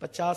50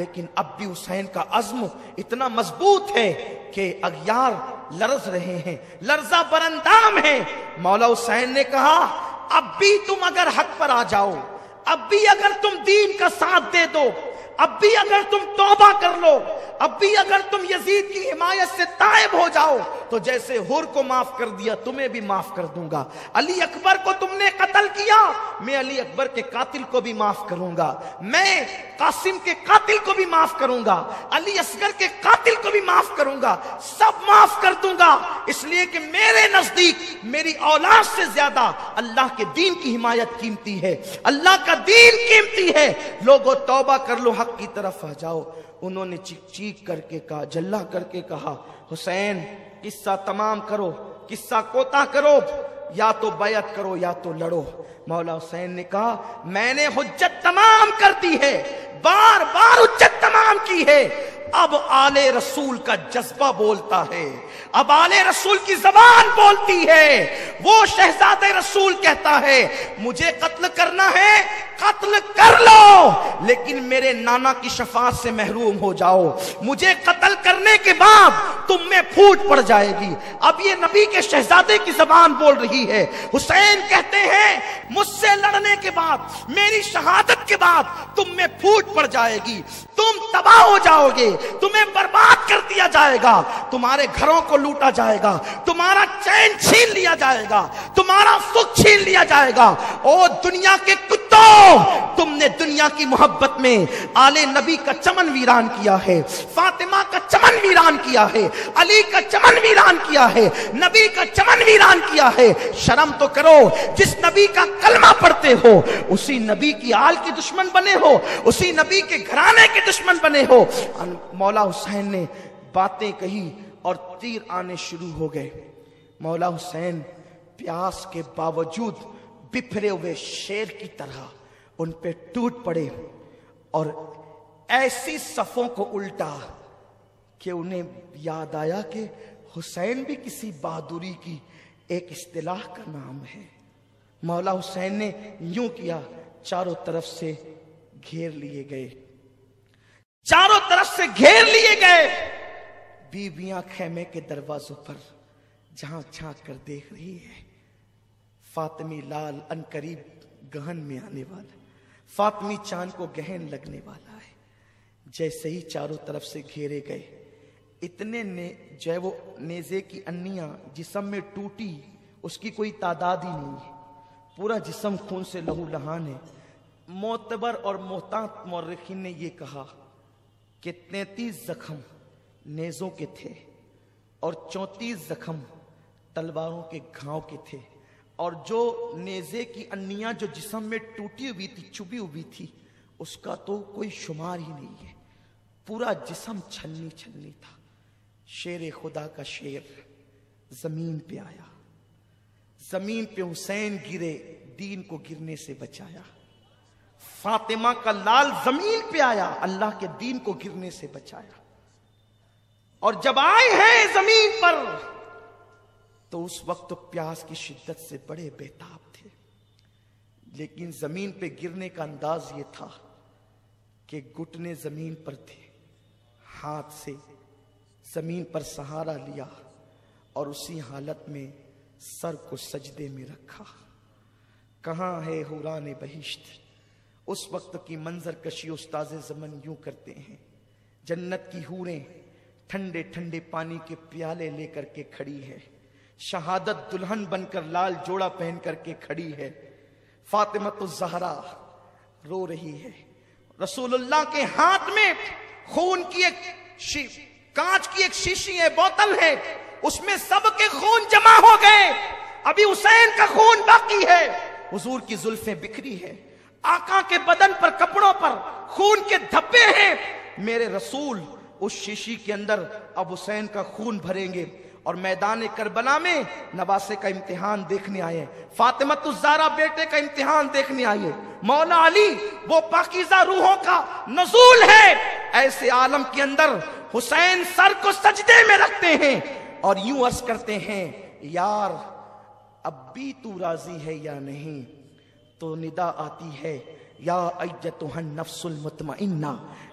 لیکن اب بھی حسین کا عزم اتنا مضبوط ہے کہ اغیار لرز رہے ہیں، لرزہ برندام ہیں۔ مولا حسین نے کہا اب بھی تم اگر حق پر آ جاؤ، اب بھی اگر تم دین کا ساتھ دے دو، اب بھی اگر تم توبہ کر لو، اب بھی اگر تم یزید کی حمایت سے تائب ہو جاؤ، تو جیسے حر کو معاف کر دیا تمہیں بھی معاف کر دوں گا۔ علی اکبر کو تم نے قتل کیا، میں علی اکبر کے قاتل کو بھی معاف کروں گا، میں قاسم کے قاتل کو بھی معاف کروں گا، علی اصغر کے قاتل کو بھی معاف کروں گا، سب معاف کر دوں گا، اس لیے کہ میرے نزدیک میری اولاد سے زیادہ اللہ کے دین کی حمایت قیمتی ہے، اللہ کا دین قیمتی ہے۔ لوگوں توبہ کر لو، حق کی طرف آ جاؤ۔ انہوں نے چیخ چیخ کر کے کہا، جلا کر کے کہا، حسین قصہ تمام کرو، قصہ کوتا کرو، یا تو بیعت کرو یا تو لڑو۔ مولا حسین نے کہا میں نے حجت تمام کر دی ہے، بار بار حجت تمام کی ہے، اب آل رسول کا جذبہ بولتا ہے، اب آل رسول کی زبان بولتی ہے۔ وہ شہزاد رسول کہتا ہے مجھے قتل کرنا ہے قتل کر لو، لیکن میرے نانا کی شفاعت سے محروم ہو جاؤ، مجھے قتل کرنے کے بعد تم میں پھوٹ پڑ جائے گی۔ اب یہ نبی کے شہزادے کی زبان بول رہی ہے۔ حسین کہتے ہیں مجھ سے لڑنے کے بعد، میری شہادت کے بعد تم میں پھوٹ پڑ جائے گی، تم تباہ ہو جاؤ گے، تمہیں برباد کر دیا جائے گا، تمہارے گھروں کو لوٹا جائے گا، تمہارا چین چھین لیا جائے گا، تمہارا سکھ چھین لیا جائے گا۔ او دنیا کے کتوں، تم نے دنیا کی محبت میں آل نبی کا چمن ویران کیا ہے، فاطمہ کا چمن ویران کیا ہے، علی کا چمن ویران کیا ہے، نبی کا چمن ویران کیا ہے۔ شرم تو کرو، جس نبی کا کلمہ پڑھتے ہو اسی نبی کی آل کی دشمن بنے ہو، اسی نبی کے گھرانے کے دشمن بنے ہو۔ مولا حسین نے باتیں کہی اور تیر آنے شروع ہو گئے۔ مولا حسین پیاس کے باوجود بپھرے ہوئے شیر کی طرح ان پہ ٹوٹ پڑے اور ایسی صفوں کو الٹا کہ انہیں یاد آیا کہ حسین بھی کسی بہادری کی ایک اصطلاح کا نام ہے۔ مولا حسین نے یوں کیا، چاروں طرف سے گھیر لیے گئے، چاروں طرف سے گھیر لیے گئے۔ بیویاں خیمے کے دروازوں پر جھانک جھانک کر دیکھ رہی ہے، فاطمی لال عنقریب گہن میں آنے والا، فاطمی چاند کو گہن لگنے والا ہے۔ جیسے ہی چاروں طرف سے گھیرے گئے، اتنے جو ہے وہ نیزے کی انیاں جسم میں ٹوٹی، اس کی کوئی تعداد ہی نہیں ہے، پورا جسم خون سے لہو لہان ہے۔ معتبر اور محتاط مورخین نے یہ کہا کہ 33 زخم نیزوں کے تھے اور 34 زخم تلواروں کے گھاؤں کے تھے، اور جو نیزے کی انیاں جو جسم میں ٹوٹی ہوئی تھی، چبھی ہوئی تھی، اس کا تو کوئی شمار ہی نہیں ہے، پورا جسم چھلنی چھلنی تھا۔ شیر خدا کا شیر زمین پہ آیا، زمین پہ حسین گرے، دین کو گرنے سے بچایا۔ فاطمہ کا لال زمین پہ آیا، اللہ کے دین کو گرنے سے بچایا۔ اور جب آئے ہیں زمین پر تو اس وقت پیاس کی شدت سے بڑے بےتاب تھے، لیکن زمین پہ گرنے کا انداز یہ تھا کہ گھٹنے زمین پر تھے، ہاتھ سے زمین پر سہارا لیا اور اسی حالت میں سر کو سجدے میں رکھا۔ کہاں ہے حوران بہشت؟ اس وقت کی منظر کشی استاذ زمن یوں کرتے ہیں، جنت کی حوریں ٹھنڈے ٹھنڈے پانی کے پیالے لے کر کے کھڑی ہے، شہادت دلہن بن کر لال جوڑا پہن کر کے کھڑی ہے، فاطمۃ الزہرا رو رہی ہے، رسول اللہ کے ہاتھ میں خون کی ایک کانچ کی ایک شیشی ہے، بوتل ہے، اس میں سب کے خون جمع ہو گئے، ابھی حسین کا خون باقی ہے، حضور کی زلفیں بکھری ہے، آقا کے بدن پر کپڑوں پر خون کے دھبے ہیں، میرے رسول اس شیشی کے اندر اب حسین کا خون بھریں گے اور میدان کربلا میں نواسے کا امتحان دیکھنے آئے، فاطمۃ الزہرا بیٹے کا امتحان دیکھنے آئے، مولا علی وہ پاکیزہ روحوں کا نزول ہے، ایسے عالم کے اندر حسین سر کو سجدے میں رکھتے ہیں اور یوں عرض کرتے ہیں یار اب بھی تو راضی ہے یا نہیں؟ تو ندا آتی ہے یا ایتھا النفس المطمئنہ،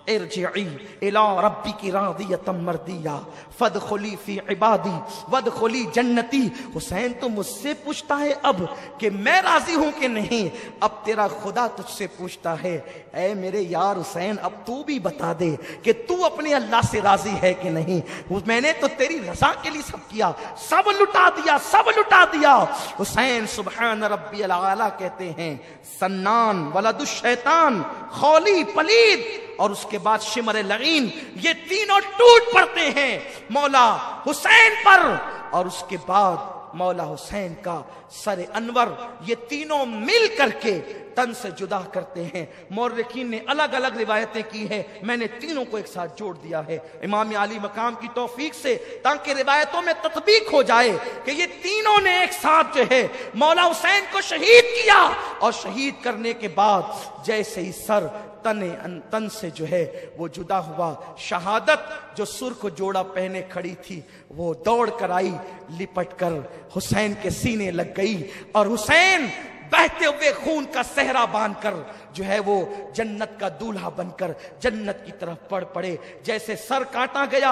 ارجعی الی ربک راضیۃ مرضیہ فادخلی فی عبادی وادخلی جنتی. حسین تو مجھ سے پوچھتا ہے اب کہ میں راضی ہوں کہ نہیں، اب تیرا خدا تجھ سے پوچھتا ہے اے میرے یار حسین اب تو بھی بتا دے کہ تو اپنے اللہ سے راضی ہے کہ نہیں. میں نے تو تیری رضا کے لیے سب کیا، سب لٹا دیا، سب لٹا دیا. حسین سبحان ربی العالی کہتے ہیں. سنان ولد الشیطان، خولی پلید، اور اس کے بعد شمر لعین، یہ تینوں ٹوٹ پڑتے ہیں مولا حسین پر. اور اس کے بعد مولا حسین کا سر انور، یہ تینوں مل کر کے تن سے جدا کرتے ہیں. مورخین نے الگ الگ روایتیں کی ہیں، میں نے تینوں کو ایک ساتھ جوڑ دیا ہے امام علی مقام کی توفیق سے، تاکہ روایتوں میں تطبیق ہو جائے کہ یہ تینوں نے ایک ساتھ جو ہے مولا حسین کو شہید کیا. اور شہید کرنے کے بعد جیسے ہی سر تن سے جو ہے وہ جدا ہوا، شہادت جو سرخ جوڑا پہنے کھڑی تھی وہ دوڑ کر آئی، لپٹ کر حسین کے سینے لگ گئی. اور حسین بہتے ہوئے خون کا صحرا باندھ کر جو ہے وہ جنت کا دولہا بن کر جنت کی طرف بڑھ پڑے. جیسے سر کاٹا گیا،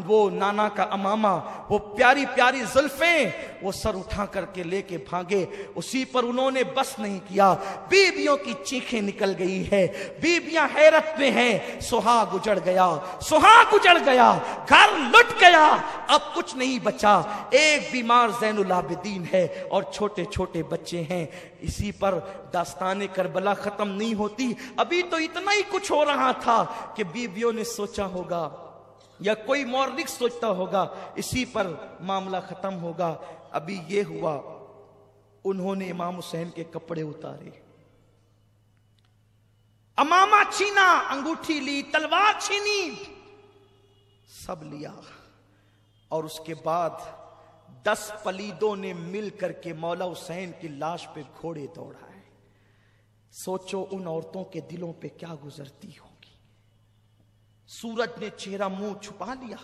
وہ نانا کا امامہ، وہ پیاری پیاری زلفیں، وہ سر اٹھا کر کے لے کے بھاگے. اسی پر انہوں نے بس نہیں کیا، بیویوں کی چیخیں نکل گئی ہے، بیویاں حیرت میں ہیں. سہاگ اجڑ گیا، سہاگ اجڑ گیا، گھر لٹ گیا، اب کچھ نہیں بچا. ایک بیمار زین العابدین ہے اور چھوٹے چھوٹے بچے ہیں. اسی پر داستان کربلا ختم نہیں ہوتی. ابھی تو اتنا ہی کچھ ہو رہا تھا کہ بیویوں نے سوچا ہوگا یا کوئی مورخ سوچتا ہوگا اسی پر معاملہ ختم ہوگا. ابھی یہ ہوا، انہوں نے امام حسین کے کپڑے اتارے، امامہ چھینا، انگوٹھی لی، تلوار چھینی، سب لیا. اور اس کے بعد 10 پلیدوں نے مل کر کے مولا حسین کی لاش پہ گھوڑے دوڑائے. سوچو ان عورتوں کے دلوں پہ کیا گزرتی ہوگی. سورج نے چہرہ منہ چھپا لیا.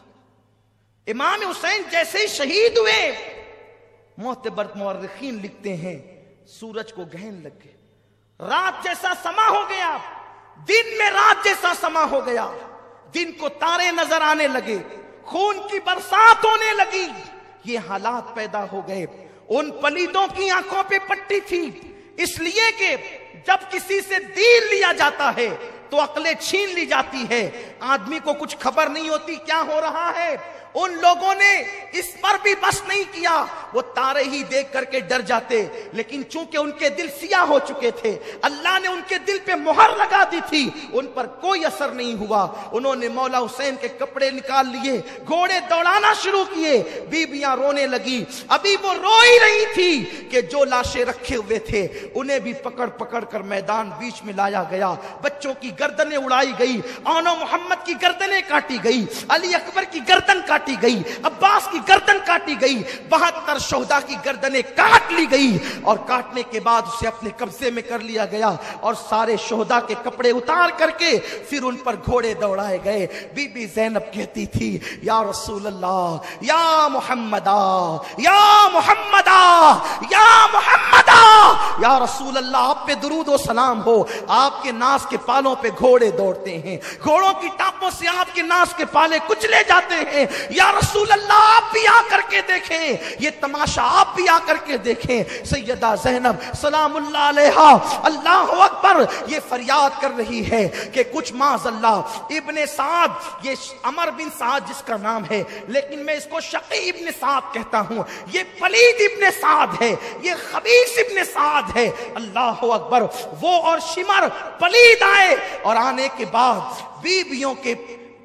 امام حسین جیسے ہی شہید ہوئے، معتبر مورخین لکھتے ہیں سورج کو گہن لگ گئے، رات جیسا سما ہو گیا، دن میں رات جیسا سما ہو گیا، دن کو تارے نظر آنے لگے، خون کی برسات ہونے لگی. یہ حالات پیدا ہو گئے. ان پلیدوں کی آنکھوں پہ پٹی تھی، اس لیے کہ جب کسی سے دین لیا جاتا ہے تو عقلیں چھین لی جاتی ہے، آدمی کو کچھ خبر نہیں ہوتی کیا ہو رہا ہے. ان لوگوں نے اس پر بھی بس نہیں کیا، وہ تارے ہی دیکھ کر کے ڈر جاتے، لیکن چونکہ ان کے دل سیاہ ہو چکے تھے، اللہ نے ان کے دل پہ مہر لگا دی تھی، ان پر کوئی اثر نہیں ہوا. انہوں نے مولا حسین کے کپڑے نکال لیے، گھوڑے دوڑانا شروع کیے. بیویاں رونے لگی. ابھی وہ رو ہی رہی تھی کہ جو لاشیں رکھے ہوئے تھے انہیں بھی پکڑ پکڑ کر میدان بیچ میں لایا گیا. بچوں کی گردنیں اڑائی گئی، آنو محمد کی گردنیں کاٹی گئی، علی اکبر کی گردن کاٹی گئی، عباس کی گردن کاٹی گئی، 72 شہداء کی گردنیں کاٹ لی گئی. اور کاٹنے کے بعد اسے اپنے قبضے میں کر لیا گیا اور سارے شہداء کے کپڑے اتار کر کے پھر ان پر گھوڑے دوڑائے گئے. بی بی زینب کہتی تھی یا رسول اللہ، یا محمدہ، یا محمدہ، یا محمدہ، یا رسول اللہ آپ پہ درود و سلام ہو. آپ کے ناس کے پالوں پہ گھوڑے دوڑتے ہیں، گھوڑوں کی ٹانپوں سے آپ کے ناس کے پالے کچلے جاتے ہیں. یا رسول اللہ آپ بھی آ کر کے دیکھیں، یہ تماشا آپ بھی آ کر کے دیکھیں. سیدہ زینب سلام اللہ علیہا اللہ اکبر یہ فریاد کر رہی ہے کہ کچھ معاذ اللہ ابن سعد، یہ عمر بن سعد جس کا نام ہے لیکن میں اس کو شقی ابن سعد کہتا ہوں، یہ پلید ابن سعد ہے، یہ خبیث ابن سعد ہے. اللہ اکبر. وہ اور شمر پلید آئے اور آنے کے بعد بیویوں کے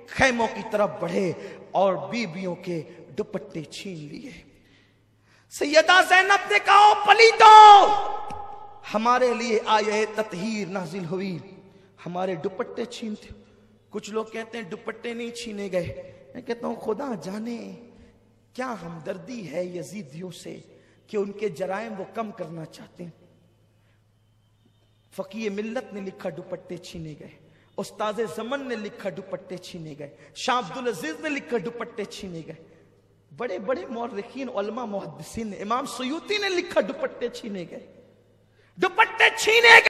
خیموں کی طرف بڑھے اور بیویوں کے دوپٹے چھین لیے. سیدہ زینب نے کہا پلیتوں، ہمارے لیے آیہ تطہیر نازل ہوئی، ہمارے دوپٹے چھینتے. کچھ لوگ کہتے ہیں دوپٹے نہیں چھینے گئے. میں کہتا ہوں خدا جانے کیا ہمدردی ہے یزیدیوں سے کہ ان کے جرائم وہ کم کرنا چاہتے ہیں. فقیہ ملت نے لکھا دوپٹے چھینے گئے، استاد زمن نے لکھا دوپٹے چھینے گئے، شاہ عبدالعزیز نے لکھا دوپٹے چھینے گئے. بڑے بڑے مورخین علماء محدثین نے، امام سیوطی نے لکھا دوپٹے چھینے گئے، دوپٹے چھینے گئے.